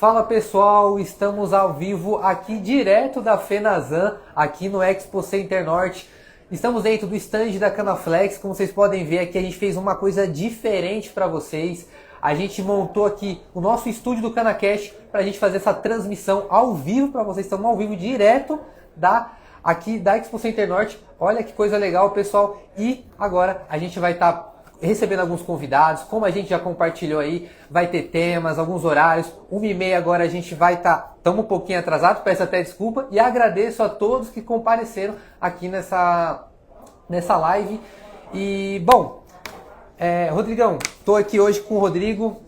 Fala pessoal, estamos ao vivo aqui direto da Fenazan, aqui no Expo Center Norte. Estamos dentro do stand da Canaflex, como vocês podem ver aqui a gente fez uma coisa diferente para vocês. A gente montou aqui o nosso estúdio do Canacast para a gente fazer essa transmissão ao vivo para vocês. Estamos ao vivo direto aqui da Expo Center Norte. Olha que coisa legal, pessoal. E agora a gente vai estar recebendo alguns convidados, como a gente já compartilhou aí, vai ter temas, alguns horários, 1h30 agora a gente vai estar, estamos um pouquinho atrasados, peço até desculpa, e agradeço a todos que compareceram aqui nessa live. E, bom, Rodrigão, estou aqui hoje com o Rodrigo,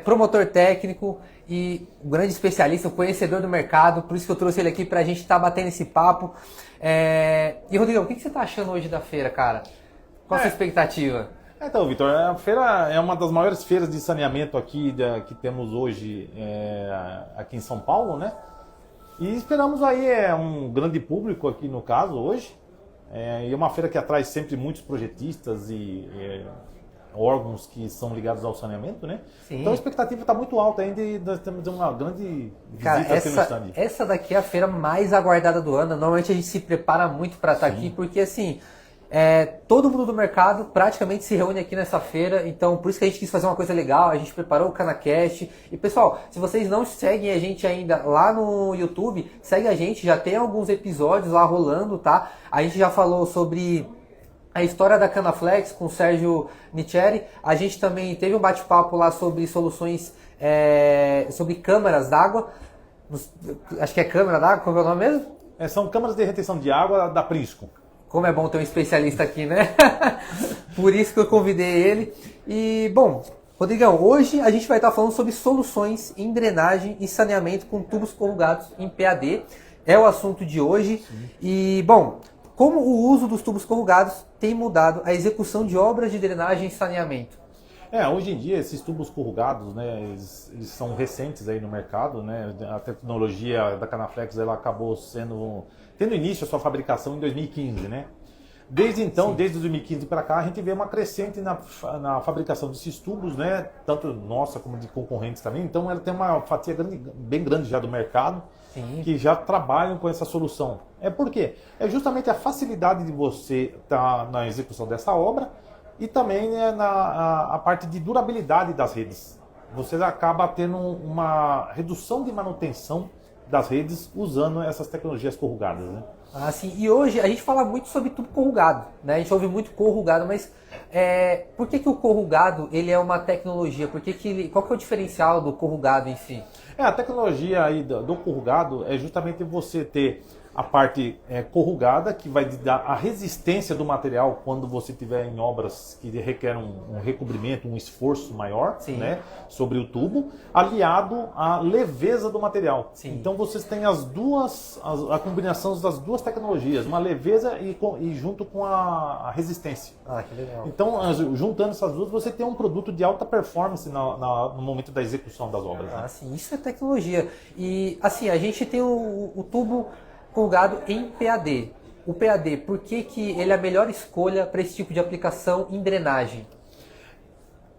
promotor técnico e um grande especialista, um conhecedor do mercado, por isso que eu trouxe ele aqui para a gente estar batendo esse papo. E, Rodrigão, o que você está achando hoje da feira, cara? Qual a sua expectativa? Então, Vitor, a feira é uma das maiores feiras de saneamento aqui que temos hoje aqui em São Paulo, né? E esperamos aí um grande público aqui no caso hoje. E é uma feira que atrai sempre muitos projetistas e órgãos que são ligados ao saneamento, né? Sim. Então a expectativa está muito alta ainda e nós temos uma grande visita aqui no stand. Essa daqui é a feira mais aguardada do ano. Normalmente a gente se prepara muito para estar aqui, porque assim... todo mundo do mercado praticamente se reúne aqui nessa feira, então por isso que a gente quis fazer uma coisa legal, a gente preparou o Canacast. E pessoal, se vocês não seguem a gente ainda lá no YouTube, segue a gente, já tem alguns episódios lá rolando, tá? A gente já falou sobre a história da Canaflex com o Sérgio Nicheri, a gente também teve um bate-papo lá sobre soluções, sobre câmaras d'água, acho que é câmara d'água, qual é o nome mesmo? São câmaras de retenção de água da Prisco. Como é bom ter um especialista aqui, né? Por isso que eu convidei ele. E, bom, Rodrigão, hoje a gente vai estar falando sobre soluções em drenagem e saneamento com tubos corrugados em PAD. É o assunto de hoje. Sim. E, bom, como o uso dos tubos corrugados tem mudado a execução de obras de drenagem e saneamento? Hoje em dia esses tubos corrugados, né, eles são recentes aí no mercado, né? A tecnologia da Canaflex ela acabou tendo início a sua fabricação em 2015, né? Desde então, desde 2015 para cá, a gente vê uma crescente na fabricação desses tubos, né? Tanto nossa como de concorrentes também. Então ela tem uma fatia bem grande já do mercado. Sim. Que já trabalham com essa solução. Por quê? É justamente a facilidade de você estar na execução dessa obra e também a parte de durabilidade das redes. Você acaba tendo uma redução de manutenção das redes usando essas tecnologias corrugadas, né? Ah, sim. E hoje a gente fala muito sobre tubo corrugado, né? A gente ouve muito corrugado, mas por que o corrugado ele é uma tecnologia? Qual que é o diferencial do corrugado em si? A tecnologia aí do corrugado é justamente você ter a parte corrugada, que vai dar a resistência do material quando você estiver em obras que requerem um recobrimento, um esforço maior, né, sobre o tubo, aliado à leveza do material. Sim. Então vocês têm a combinação das duas tecnologias, uma leveza e junto com a resistência. Ah, que legal. Então, juntando essas duas, você tem um produto de alta performance no momento da execução das obras. Ah, né? Sim, isso é tecnologia. E assim, a gente tem o tubo corrugado em PAD. O PAD, por que ele é a melhor escolha para esse tipo de aplicação em drenagem?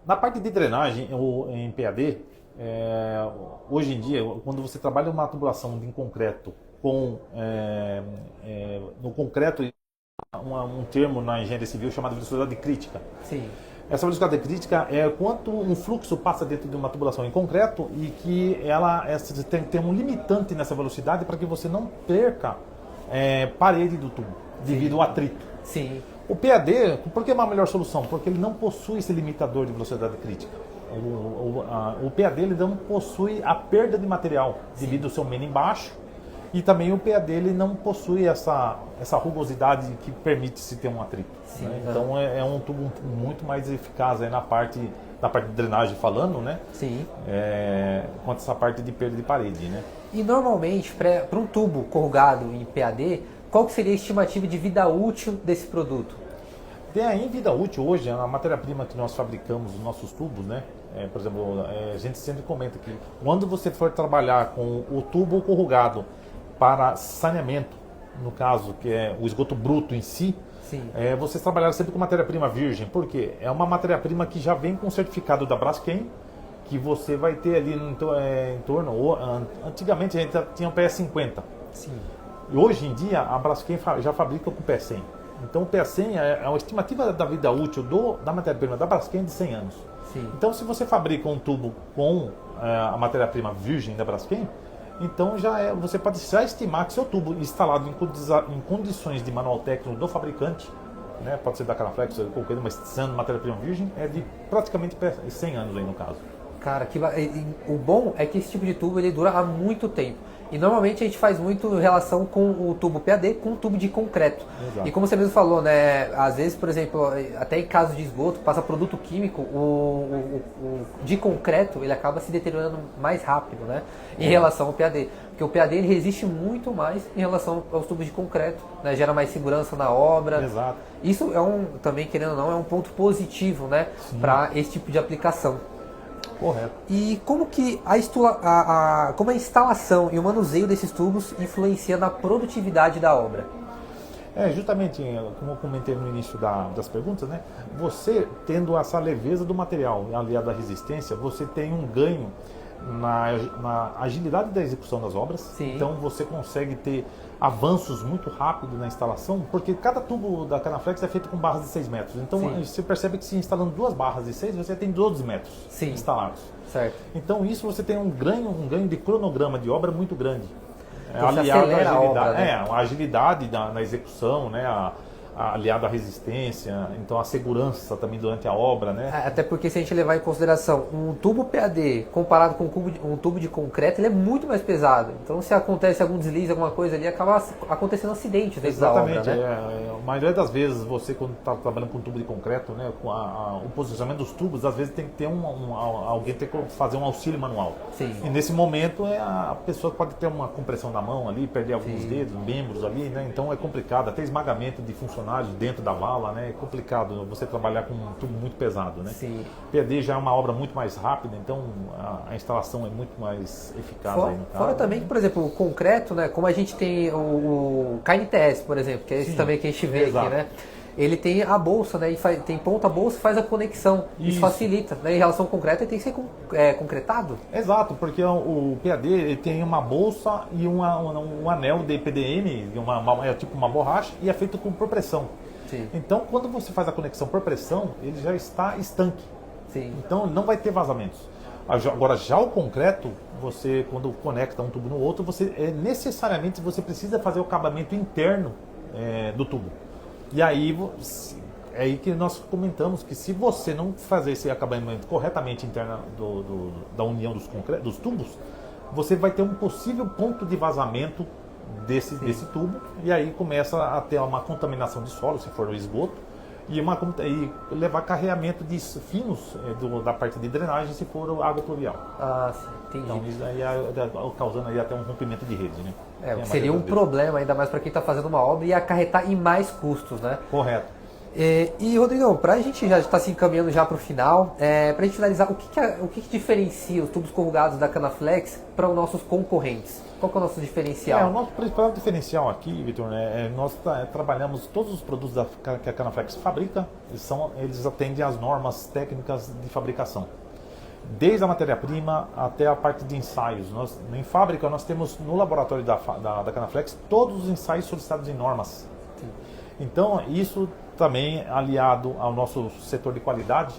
Na parte de drenagem em PAD, hoje em dia, quando você trabalha uma tubulação em concreto no concreto, um termo na engenharia civil chamado velocidade crítica. Sim. Essa velocidade crítica é quanto um fluxo passa dentro de uma tubulação em concreto e que você tem um limitante nessa velocidade para que você não perca parede do tubo devido ao atrito. Sim. O PAD, por que é uma melhor solução? Porque ele não possui esse limitador de velocidade crítica. O PAD ele não possui a perda de material devido ao seu menos embaixo. E também o PAD ele não possui essa rugosidade que permite se ter um atrito. Sim, né? Então é um tubo muito mais eficaz aí na parte de drenagem falando, né? Sim. Quanto essa parte de perda de parede, né? E normalmente, para um tubo corrugado em PAD, qual que seria a estimativa de vida útil desse produto? Em vida útil hoje, a matéria-prima que nós fabricamos os nossos tubos, né? Por exemplo, a gente sempre comenta que quando você for trabalhar com o tubo corrugado para saneamento, no caso, que é o esgoto bruto em si, vocês trabalharam sempre com matéria-prima virgem. Por quê? É uma matéria-prima que já vem com o certificado da Braskem que você vai ter ali em torno, antigamente a gente tinha o PE50. Sim. E hoje em dia a Braskem já fabrica com o PE100. Então o PE100 é uma estimativa da vida útil da matéria-prima da Braskem de 100 anos. Sim. Então se você fabrica um tubo com a matéria-prima virgem da Braskem, então você pode já estimar que seu tubo instalado em condições de manual técnico do fabricante, né, pode ser da Canaflex ou qualquer, mas sendo matéria-prima virgem, é de praticamente 100 anos aí no caso. Cara, o bom é que esse tipo de tubo ele dura há muito tempo. E normalmente a gente faz muito relação com o tubo PAD com o tubo de concreto. Exato. E como você mesmo falou, né, às vezes, por exemplo, até em casos de esgoto, passa produto químico, o de concreto ele acaba se deteriorando mais rápido, né, em relação ao PAD. Porque o PAD ele resiste muito mais em relação aos tubos de concreto, né, gera mais segurança na obra. Exato. Isso também, querendo ou não, é um ponto positivo, né, para esse tipo de aplicação. Correto. E como que como a instalação e o manuseio desses tubos influencia na produtividade da obra? Justamente, como eu comentei no início das perguntas, né? Você tendo essa leveza do material aliado à resistência, você tem um ganho na agilidade da execução das obras. Sim. Então você consegue ter avanços muito rápidos na instalação, porque cada tubo da Canaflex é feito com barras de 6 metros. Então você percebe que se instalando 2 barras de 6, você tem 12 metros instalados. Certo. Então isso você tem um ganho de cronograma de obra muito grande. Então, aliado à agilidade, a obra, né? a agilidade na execução, né? Aliado à resistência, então a segurança também durante a obra, né? Até porque se a gente levar em consideração um tubo PAD comparado com um tubo de concreto, ele é muito mais pesado. Então se acontece algum deslize, alguma coisa ali, acaba acontecendo acidente dentro da obra, né? A maioria das vezes você quando está trabalhando com um tubo de concreto, né, com o posicionamento dos tubos, às vezes tem que ter alguém tem que fazer um auxílio manual. Sim. E nesse momento a pessoa pode ter uma compressão da mão ali, perder alguns dedos, membros ali, né? Então é complicado, até esmagamento de funcionários dentro da vala, né? É complicado você trabalhar com um tubo muito pesado, né? Sim. PAD já é uma obra muito mais rápida, então a instalação é muito mais eficaz. Fora também que, por exemplo, o concreto, né? Como a gente tem o KNTS, por exemplo, que é esse também que a gente vê aqui, né? Ele tem a bolsa, né? E tem ponta bolsa e faz a conexão. Isso facilita, né? Em relação ao concreto, ele tem que ser concretado. Exato, porque o PAD ele tem uma bolsa e um anel de PDM, é tipo uma borracha, e é feito por pressão. Sim. Então, quando você faz a conexão por pressão, ele já está estanque. Sim. Então, não vai ter vazamentos. Agora, já o concreto, você quando conecta um tubo no outro, necessariamente você precisa fazer o acabamento interno do tubo. E aí é aí que nós comentamos que se você não fazer esse acabamento corretamente interno da união dos tubos, você vai ter um possível ponto de vazamento desse tubo, e aí começa a ter uma contaminação de solo, se for o esgoto, e levar carregamento de finos da parte de drenagem, se for água pluvial. Ah, sim, entendi. Então isso aí causando aí até um rompimento de rede, né? Seria um problema, ainda mais para quem está fazendo uma obra, e acarretar em mais custos, né? Correto. E Rodrigão, para a gente já estar se encaminhando já para o final, para a gente finalizar, o que diferencia os tubos corrugados da Canaflex para os nossos concorrentes? Qual que é o nosso diferencial? O nosso principal diferencial aqui, Vitor, nós trabalhamos todos os produtos que a Canaflex fabrica, eles atendem às normas técnicas de fabricação. Desde a matéria-prima até a parte de ensaios. Em fábrica, nós temos no laboratório da Canaflex todos os ensaios solicitados em normas. Sim. Então, isso também aliado ao nosso setor de qualidade,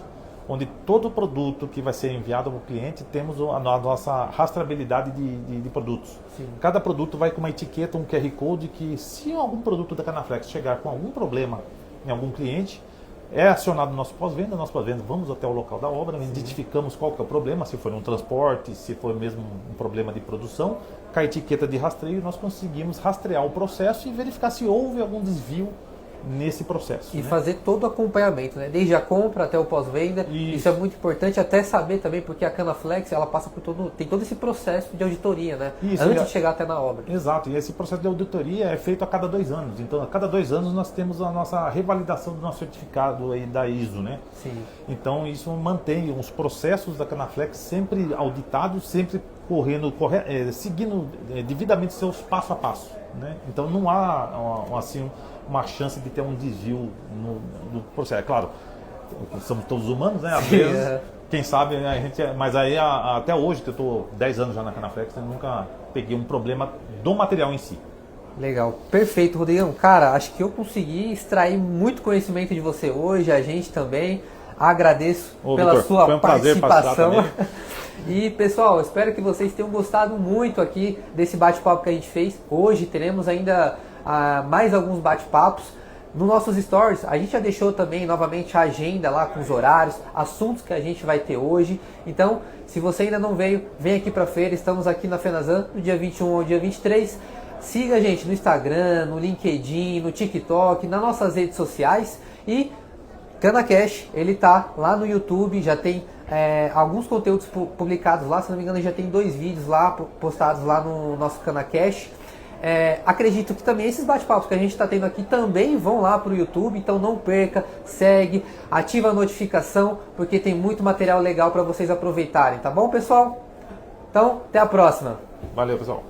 onde todo produto que vai ser enviado ao cliente, temos a nossa rastreabilidade de produtos. Sim. Cada produto vai com uma etiqueta, um QR Code, que se algum produto da Canaflex chegar com algum problema em algum cliente, é acionado o nosso pós-venda, vamos até o local da obra, identificamos qual que é o problema, se for um transporte, se for mesmo um problema de produção, com a etiqueta de rastreio nós conseguimos rastrear o processo e verificar se houve algum desvio nesse processo. E fazer todo o acompanhamento, né? Desde a compra até o pós-venda. Isso é muito importante, até saber também, porque a Canaflex ela passa por tem todo esse processo de auditoria, né? Antes de chegar até na obra. Exato, e esse processo de auditoria é feito a cada 2 anos. Então, a cada 2 anos nós temos a nossa revalidação do nosso certificado aí da ISO, né? Sim. Então, isso mantém os processos da Canaflex sempre auditados, sempre seguindo devidamente seus passo a passo, né? Então, não há uma chance de ter um desvio no processo. É claro, somos todos humanos, né? Às vezes Quem sabe, né, a gente, mas aí até hoje, que eu estou 10 anos já na Canaflex, eu nunca peguei um problema do material em si. Legal, perfeito, Rodrigão. Cara, acho que eu consegui extrair muito conhecimento de você hoje, a gente também. Agradeço pela Victor, sua foi um prazer participação. E pessoal, espero que vocês tenham gostado muito aqui desse bate-papo que a gente fez. Hoje teremos ainda mais alguns bate-papos. Nos nossos stories, a gente já deixou também novamente a agenda lá com os horários, assuntos que a gente vai ter hoje. Então, se você ainda não veio, vem aqui para a feira. Estamos aqui na Fenazan, do dia 21 ao dia 23. Siga a gente no Instagram, no LinkedIn, no TikTok, nas nossas redes sociais. E CanaCash, ele tá lá no YouTube, já tem alguns conteúdos publicados lá. Se não me engano, já tem 2 vídeos lá postados lá no nosso CanaCash. Acredito que também esses bate-papos que a gente está tendo aqui também vão lá para o YouTube, então não perca, segue, ativa a notificação, porque tem muito material legal para vocês aproveitarem, tá bom, pessoal? Então, até a próxima. Valeu, pessoal.